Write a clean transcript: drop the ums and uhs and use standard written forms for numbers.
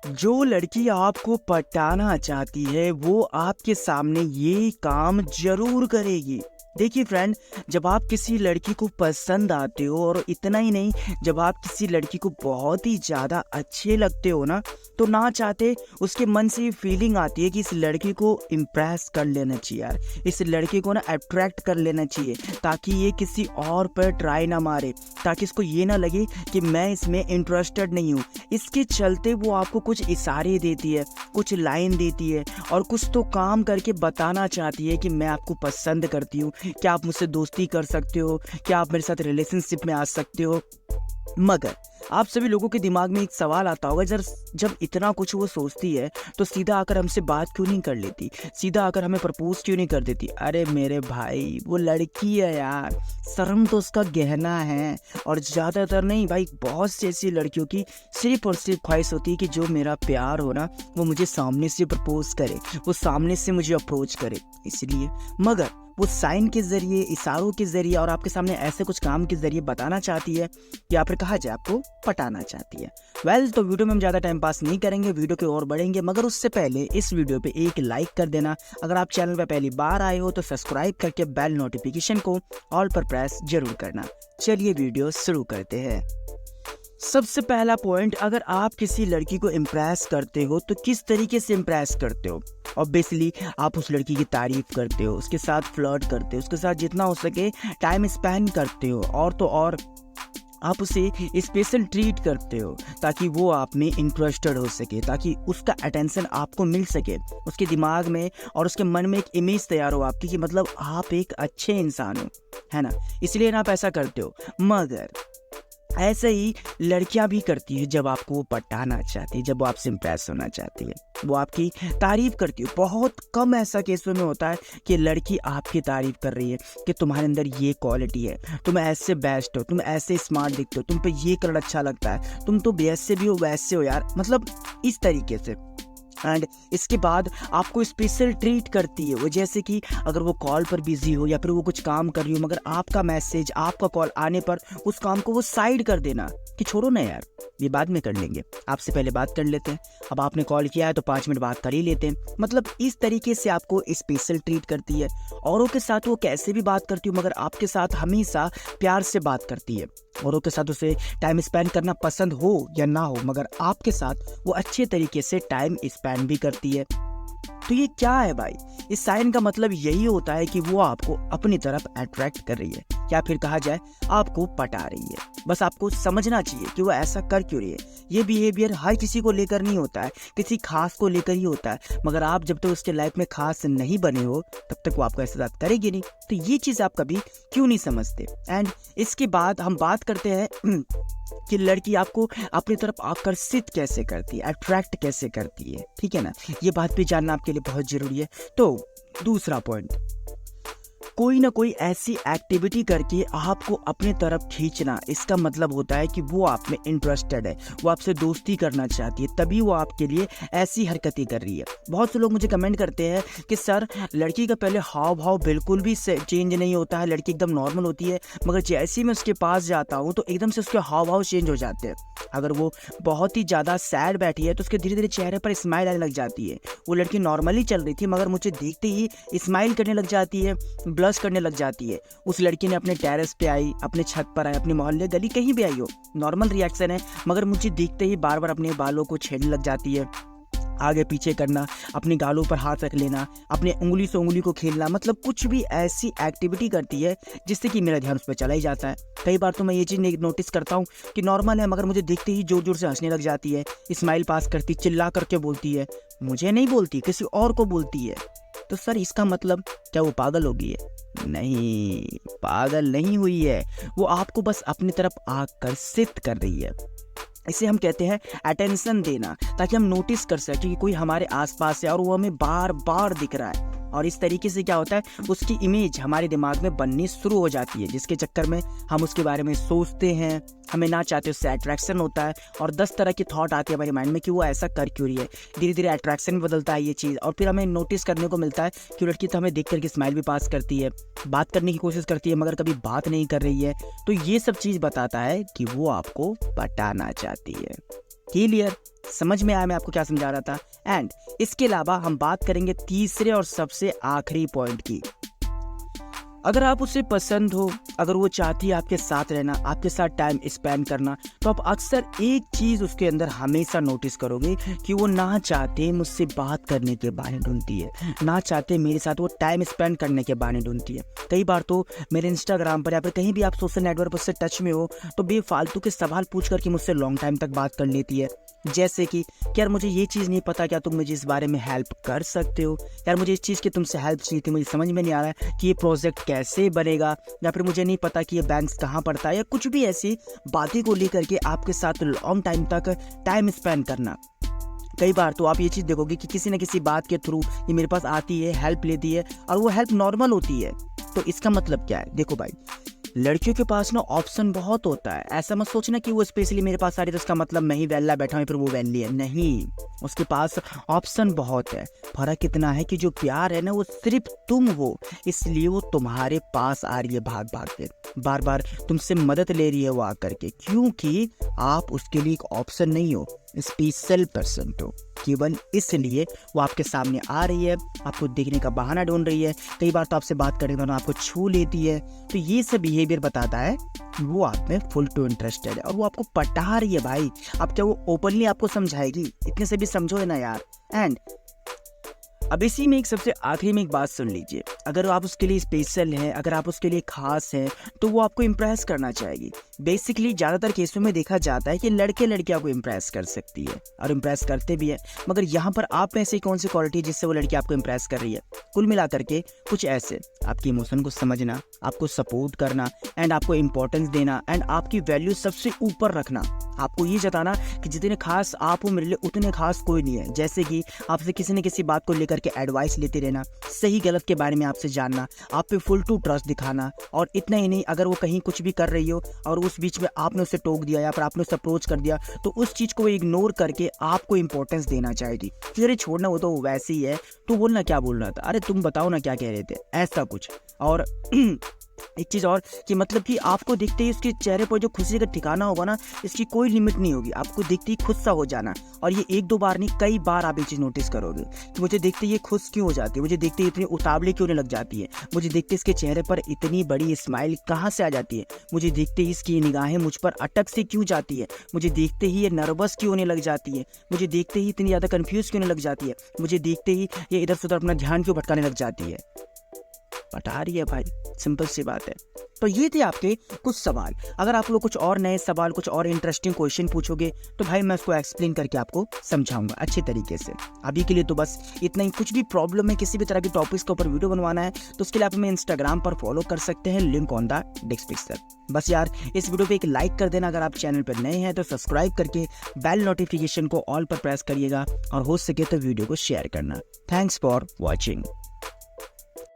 जो लड़की आपको पटाना चाहती है वो आपके सामने ये काम जरूर करेगी। देखिए फ्रेंड, जब आप किसी लड़की को पसंद आते हो और इतना ही नहीं, जब आप किसी लड़की को बहुत ही ज़्यादा अच्छे लगते हो ना, तो ना चाहते उसके मन से ये फीलिंग आती है कि इस लड़की को इम्प्रेस कर लेना चाहिए यार, इस लड़के को ना अट्रैक्ट कर लेना चाहिए ताकि ये किसी और पर ट्राई ना मारे, ताकि इसको ये ना लगे कि मैं इसमें इंटरेस्टेड नहीं हूँ। इसके चलते वो आपको कुछ इशारे देती है, कुछ लाइन देती है और कुछ तो काम करके बताना चाहती है कि मैं आपको पसंद करती हूँ, क्या आप मुझसे दोस्ती कर सकते हो, क्या आप मेरे साथ रिलेशनशिप में आ सकते हो। मगर आप सभी लोगों के दिमाग में एक सवाल आता होगा, जब इतना कुछ वो सोचती है तो सीधा आकर हमसे बात क्यों नहीं कर लेती, सीधा आकर हमें प्रपोज क्यों नहीं कर देती। अरे मेरे भाई, वो लड़की है यार, शर्म तो उसका गहना है। और ज़्यादातर नहीं भाई, बहुत सी ऐसी लड़कियों की सिर्फ और सिर्फ ख्वाहिश होती है कि जो मेरा प्यार हो ना, वो मुझे सामने से प्रपोज करे, वो सामने से मुझे अप्रोच करे। इसलिए मगर वो साइन के ज़रिए, इशारों के ज़रिए और आपके सामने ऐसे कुछ काम के ज़रिए बताना चाहती है या फिर कहा जाए आपको पटाना चाहती है। तो वीडियो में हम ज़्यादा टाइम पास नहीं करेंगे, वीडियो की ओर बढ़ेंगे, मगर उससे पहले इस वीडियो पे एक लाइक कर देना। अगर आप चैनल पर पहली बार आए हो तो सब्सक्राइब करके बेल नोटिफिकेशन को ऑल पर प्रेस जरूर करना। चलिए वीडियो शुरू करते हैं। सबसे पहला पॉइंट, अगर आप किसी लड़की को इम्प्रेस करते हो तो किस तरीके से इम्प्रेस करते हो। ऑब्वियसली आप उस लड़की की तारीफ करते हो, उसके साथ फ्लर्ट करते हो, उसके साथ जितना हो सके टाइम स्पेंड करते हो, और तो और आप उसे स्पेशल ट्रीट करते हो ताकि वो आप में इंटरेस्टेड हो सके, ताकि उसका अटेंशन आपको मिल सके, उसके दिमाग में और उसके मन में एक इमेज तैयार हो आपकी कि मतलब आप एक अच्छे इंसान हो, है ना। इसलिए ना आप ऐसा करते हो। मगर ऐसे ही लड़कियां भी करती है जब आपको वो पटाना चाहती है, जब वो आपसे इम्प्रेस होना चाहती है, वो आपकी तारीफ करती है। बहुत कम ऐसा केसों में होता है कि लड़की आपकी तारीफ कर रही है कि तुम्हारे अंदर ये क्वालिटी है, तुम ऐसे बेस्ट हो, तुम ऐसे स्मार्ट दिखते हो, तुम पे ये कलर अच्छा लगता है, तुम तो वैसे भी हो वैसे हो यार, मतलब इस तरीके से। एंड इसके बाद आपको स्पेशल ट्रीट करती है वो, जैसे कि अगर वो कॉल पर बिजी हो या फिर वो कुछ काम कर रही हो, मगर आपका मैसेज, आपका कॉल आने पर उस काम को वो साइड कर देना कि छोड़ो ना यार, ये बाद में कर लेंगे, आपसे पहले बात कर लेते हैं, अब आपने कॉल किया है तो 5 मिनट बात कर ही लेते हैं। मतलब इस तरीके से आपको स्पेशल ट्रीट करती है। औरों के साथ वो कैसे भी बात करती हो, मगर आपके साथ हमेशा प्यार से बात करती है। औरों के साथ उसे टाइम स्पेंड करना पसंद हो या ना हो, मगर आपके साथ वो अच्छे तरीके से टाइम स्पेंड भी करती है। तो ये क्या है भाई, इस साइन का मतलब यही होता है कि वो आपको अपनी तरफ अट्रैक्ट कर रही है, या फिर कहा जाए आपको पटा रही है। बस आपको समझना चाहिए कि वो ऐसा कर क्यों रही है। ये बिहेवियर हर किसी को लेकर नहीं होता है, किसी खास को लेकर ही होता है, मगर आप जब तक उसके लाइफ में खास नहीं बने हो तब तक वो आपको ऐसा करेगी नहीं। तो ये चीज़ आप कभी क्यों नहीं समझते। एंड इसके बाद हम बात करते हैं कि लड़की आपको अपनी तरफ आकर्षित कैसे करती है, अट्रैक्ट कैसे करती है, ठीक है ना। ये बात भी जानना आपके लिए बहुत जरूरी है। तो दूसरा पॉइंट, कोई ना कोई ऐसी एक्टिविटी करके आपको अपनी तरफ खींचना, इसका मतलब होता है कि वो आप में इंटरेस्टेड है, वो आपसे दोस्ती करना चाहती है, तभी वो आपके लिए ऐसी हरकतें कर रही है। बहुत से लोग मुझे कमेंट करते हैं कि सर, लड़की का पहले हाव भाव बिल्कुल भी चेंज नहीं होता है, लड़की एकदम नॉर्मल होती है, मगर जैसे ही मैं उसके पास जाता हूँ तो एकदम से उसके हाव भाव चेंज हो जाते हैं। अगर वो बहुत ही ज़्यादा सैड बैठी है तो उसके धीरे धीरे चेहरे पर स्माइल आने लग जाती है। वो लड़की नॉर्मली चल रही थी, मगर मुझे देखते ही स्माइल करने लग जाती है, ब्लश करने लग जाती है। उस लड़की ने अपने टेरेस पे आई, अपने छत पर आई, अपने मोहल्ले गली कहीं भी आई हो, नॉर्मल रिएक्शन है, मगर मुझे देखते ही बार बार अपने बालों को छेड़ने लग जाती है, आगे पीछे करना, अपने गालों पर हाथ रख लेना, अपने उंगली से उंगली को खेलना, मतलब कुछ भी ऐसी एक्टिविटी करती है जिससे कि मेरा ध्यान उस पर चला ही जाता है। कई बार तो मैं ये चीज़ नोटिस करता हूँ कि नॉर्मल है, मगर मुझे देखते ही जोर जोर से हंसने लग जाती है, स्माइल पास करती, चिल्ला करके बोलती है, मुझे नहीं बोलती किसी और को बोलती है। तो सर, इसका मतलब क्या वो पागल हो गई है? नहीं, पागल नहीं हुई है, वो आपको बस अपनी तरफ आकर्षित कर रही है। इसे हम कहते हैं अटेंशन देना, ताकि हम नोटिस कर सकें कि कोई हमारे आसपास है और वो हमें बार बार दिख रहा है। और इस तरीके से क्या होता है, उसकी इमेज हमारे दिमाग में बननी शुरू हो जाती है, जिसके चक्कर में हम उसके बारे में सोचते हैं, हमें ना चाहते उससे अट्रैक्शन होता है और 10 तरह के थॉट आते हैं हमारे माइंड में कि वो ऐसा कर क्यों रही है। धीरे धीरे अट्रैक्शन में बदलता है ये चीज़, और फिर हमें नोटिस करने को मिलता है कि लड़की तो हमें देख करके स्माइल भी पास करती है, बात करने की कोशिश करती है, मगर कभी बात नहीं कर रही है। तो ये सब चीज़ बताता है कि वो आपको पटाना चाहती है। क्लियर? समझ में आया मैं आपको क्या समझा रहा था? एंड इसके अलावा हम बात करेंगे तीसरे और सबसे आखिरी पॉइंट की। अगर आप उसे पसंद हो, अगर वो चाहती है आपके साथ रहना, आपके साथ टाइम स्पेंड करना, तो आप अक्सर एक चीज़ उसके अंदर हमेशा नोटिस करोगे कि वो ना चाहते मुझसे बात करने के बहाने ढूंढती है, ना चाहते मेरे साथ वो टाइम स्पेंड करने के बहाने ढूंढती है। कई बार तो मेरे इंस्टाग्राम पर या फिर कहीं भी आप सोशल नेटवर्क पर से टच में हो तो बेफालतू के सवाल पूछ करके मुझसे लॉन्ग टाइम तक बात कर लेती है। जैसे कि यार मुझे ये चीज़ नहीं पता, क्या तुम मुझे इस बारे में हेल्प कर सकते हो? यार मुझे इस चीज़ की तुमसे हेल्प चाहिए थी, मुझे समझ में नहीं आ रहा है कि ये प्रोजेक्ट कैसे बनेगा, या फिर मुझे नहीं पता कि ये बैंक कहाँ पड़ता है, या कुछ भी ऐसी बातें को लेकर के आपके साथ लॉन्ग टाइम तक टाइम स्पेंड करना। कई बार तो आप ये चीज़ देखोगे कि किसी न किसी बात के थ्रू ये मेरे पास आती है, हेल्प लेती है, और वो हेल्प नॉर्मल होती है। तो इसका मतलब क्या है? देखो भाई, लड़कियों के पास ना ऑप्शन बहुत होता है। ऐसा मत सोचना कि वो स्पेशली मेरे पास आ रही है तो उसका मतलब मैं ही वेला बैठा हूँ फिर वो वेली है। नहीं, उसके पास ऑप्शन बहुत है। फर्क इतना है कि जो प्यार है ना वो सिर्फ तुम हो, इसलिए वो तुम्हारे पास आ रही है भाग भाग के, बार बार तुमसे मदद ले रही है वो आकर के, क्योंकि आप उसके लिए एक ऑप्शन नहीं हो, स्पेशल पर्सन हो। केवल इसलिए वो आपके सामने आ रही है, आपको देखने का बहाना ढूंढ रही है। कई बार तो आपसे बात करने के दौरान आपको छू लेती है। तो ये सब बिहेवियर बताता है कि वो आप में फुल टू इंटरेस्टेड है और वो आपको पटा रही है भाई। अब क्या वो ओपनली आपको समझाएगी? इतने से भी समझो है ना यार। एंड अब इसी में एक सबसे आखिरी में एक बात सुन लीजिए, अगर आप उसके लिए स्पेशल हैं, अगर आप उसके लिए खास हैं, तो वो आपको इम्प्रेस करना चाहेगी। बेसिकली ज़्यादातर केसों में देखा जाता है कि लड़के लड़कियां को इम्प्रेस कर सकती है और इम्प्रेस करते भी है, मगर यहाँ पर आप में ऐसी कौन सी क्वालिटी जिससे वो लड़की आपको इम्प्रेस कर रही है? कुल मिलाकर के कुछ ऐसे: आपकी इमोशन को समझना, आपको सपोर्ट करना, एंड आपको इंपॉर्टेंस देना, एंड आपकी वैल्यू सबसे ऊपर रखना। आपको ये जताना कि जितने खास आप हो मेरे लिए उतने खास कोई नहीं है। जैसे कि आपसे किसी न किसी बात को लेकर के एडवाइस लेते रहना, सही गलत के बारे में आपसे जानना, आप पे फुल टू ट्रस्ट दिखाना। और इतना ही नहीं, अगर वो कहीं कुछ भी कर रही हो और उस बीच में आपने उसे टोक दिया या फिर आपने उसे अप्रोच कर दिया, तो उस चीज़ को इग्नोर करके आपको इंपॉर्टेंस देना चाहेगी। फिर अरे छोड़ना, वो तो वैसे ही है, तो बोलना क्या बोल रहा था, अरे तुम बताओ ना क्या कह रहे थे, ऐसा कुछ। और एक चीज़ और कि मतलब कि आपको देखते ही उसके चेहरे पर जो खुशी का ठिकाना होगा ना, इसकी कोई लिमिट नहीं होगी। आपको देखते ही खुश सा हो जाना, और ये एक दो बार नहीं, कई बार आप ये चीज़ नोटिस करोगे कि मुझे देखते ही ये खुश क्यों हो जाती है, मुझे देखते ही इतनी उतावली क्यों नहीं लग जाती है, मुझे देखते इसके चेहरे पर इतनी बड़ी स्माइल कहाँ से आ जाती है, मुझे देखते ही इसकी निगाहें मुझ पर अटक से क्यों जाती है, मुझे देखते ही ये नर्वस क्यों होने लग जाती है, मुझे देखते ही इतनी ज़्यादा कन्फ्यूज़ क्यों नहीं लग जाती है, मुझे देखते ही ये इधर से उधर अपना ध्यान क्यों भटकाने लग जाती है। पटा रही है भाई, सिंपल सी बात है। तो ये थे आपके कुछ सवाल। अगर आप लोग कुछ और नए सवाल, कुछ और इंटरेस्टिंग क्वेश्चन पूछोगे तो भाई मैं उसको एक्सप्लेन करके आपको समझाऊंगा अच्छे तरीके से। अभी के लिए तो बस इतना ही। कुछ भी प्रॉब्लम है, किसी भी तरह की टॉपिक्स के ऊपर वीडियो बनवाना है, तो उसके लिए आप हमें इंस्टाग्राम पर फॉलो कर सकते हैं, लिंक ऑन द डिस्क्रिप्शन। बस यार इस वीडियो पे एक लाइक कर देना, अगर आप चैनल पर नए हैं तो सब्सक्राइब करके बेल नोटिफिकेशन को ऑल पर प्रेस करिएगा, और हो सके तो वीडियो को शेयर करना। Thanks for watching.